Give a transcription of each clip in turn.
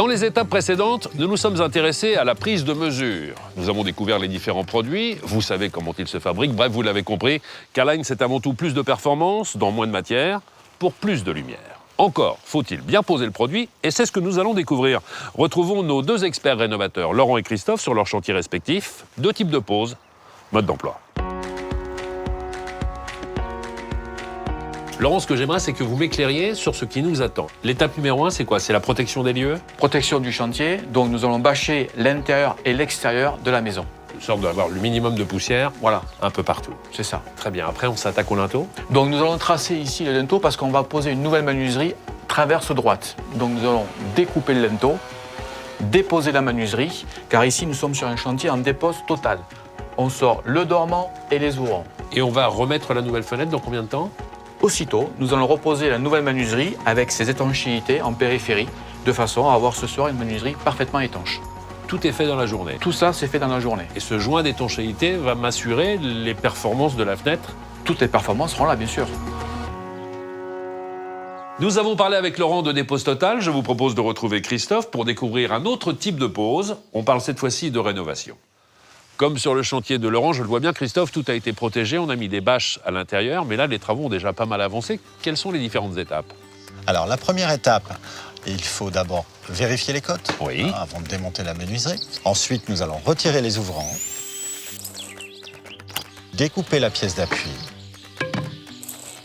Dans les étapes précédentes, nous nous sommes intéressés à la prise de mesure. Nous avons découvert les différents produits, vous savez comment ils se fabriquent, bref, vous l'avez compris, K-Line, c'est avant tout plus de performance, dans moins de matière, pour plus de lumière. Encore faut-il bien poser le produit, et c'est ce que nous allons découvrir. Retrouvons nos deux experts rénovateurs, Laurent et Christophe, sur leurs chantiers respectifs. Deux types de pose, mode d'emploi. Laurent, ce que j'aimerais, c'est que vous m'éclairiez sur ce qui nous attend. L'étape numéro 1, c'est quoi? C'est la protection des lieux? Protection du chantier, donc nous allons bâcher l'intérieur et l'extérieur de la maison. Une sorte d'avoir le minimum de poussière, Voilà, un peu partout. c'est ça. Très bien, après on s'attaque au linteau. Donc nous allons tracer ici le linteau parce qu'on va poser une nouvelle menuiserie traverse droite. Donc nous allons découper le linteau, déposer la menuiserie, car ici nous sommes sur un chantier en dépose totale. On sort le dormant et les ouvrants. Et on va remettre la nouvelle fenêtre dans combien de temps? Aussitôt, nous allons reposer la nouvelle menuiserie avec ses étanchéités en périphérie, de façon à avoir ce soir une menuiserie parfaitement étanche. Tout est fait dans la journée. Tout ça, c'est fait dans la journée. Et ce joint d'étanchéité va m'assurer les performances de la fenêtre. Toutes les performances seront là, bien sûr. Nous avons parlé avec Laurent de dépose totale. Je vous propose de retrouver Christophe pour découvrir un autre type de pose. On parle cette fois-ci de rénovation. Comme sur le chantier de Laurent, je le vois bien, Christophe, tout a été protégé. On a mis des bâches à l'intérieur, mais là, les travaux ont déjà pas mal avancé. Quelles sont les différentes étapes? Alors, la première étape, il faut d'abord vérifier les côtes avant de démonter la menuiserie. Ensuite, nous allons retirer les ouvrants, découper la pièce d'appui,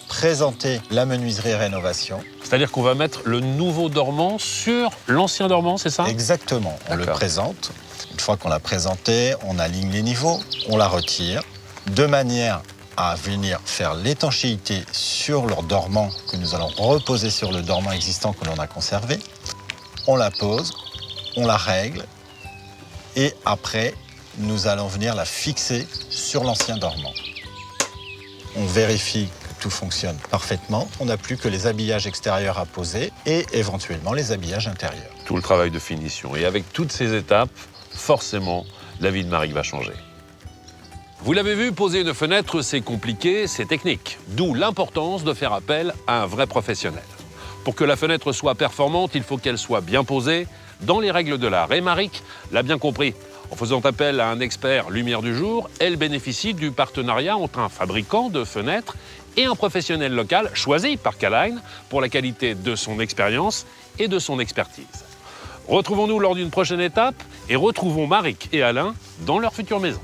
présenter la menuiserie rénovation. C'est-à-dire qu'on va mettre le nouveau dormant sur l'ancien dormant, c'est ça? Exactement, on le présente. Une fois qu'on l'a présenté, on aligne les niveaux, on la retire, de manière à venir faire l'étanchéité sur leur dormant que nous allons reposer sur le dormant existant que l'on a conservé. On la pose, on la règle et après, nous allons venir la fixer sur l'ancien dormant. On vérifie que tout fonctionne parfaitement. On n'a plus que les habillages extérieurs à poser et éventuellement les habillages intérieurs. Tout le travail de finition. Et avec toutes ces étapes, forcément, la vie de Marie va changer. Vous l'avez vu, poser une fenêtre, c'est compliqué, c'est technique. D'où l'importance de faire appel à un vrai professionnel. Pour que la fenêtre soit performante, il faut qu'elle soit bien posée, dans les règles de l'art. Et Maric l'a bien compris. En faisant appel à un expert lumière du jour, elle bénéficie du partenariat entre un fabricant de fenêtres et un professionnel local choisi par K-Line pour la qualité de son expérience et de son expertise. Retrouvons-nous lors d'une prochaine étape et retrouvons Maric et Alain dans leur future maison.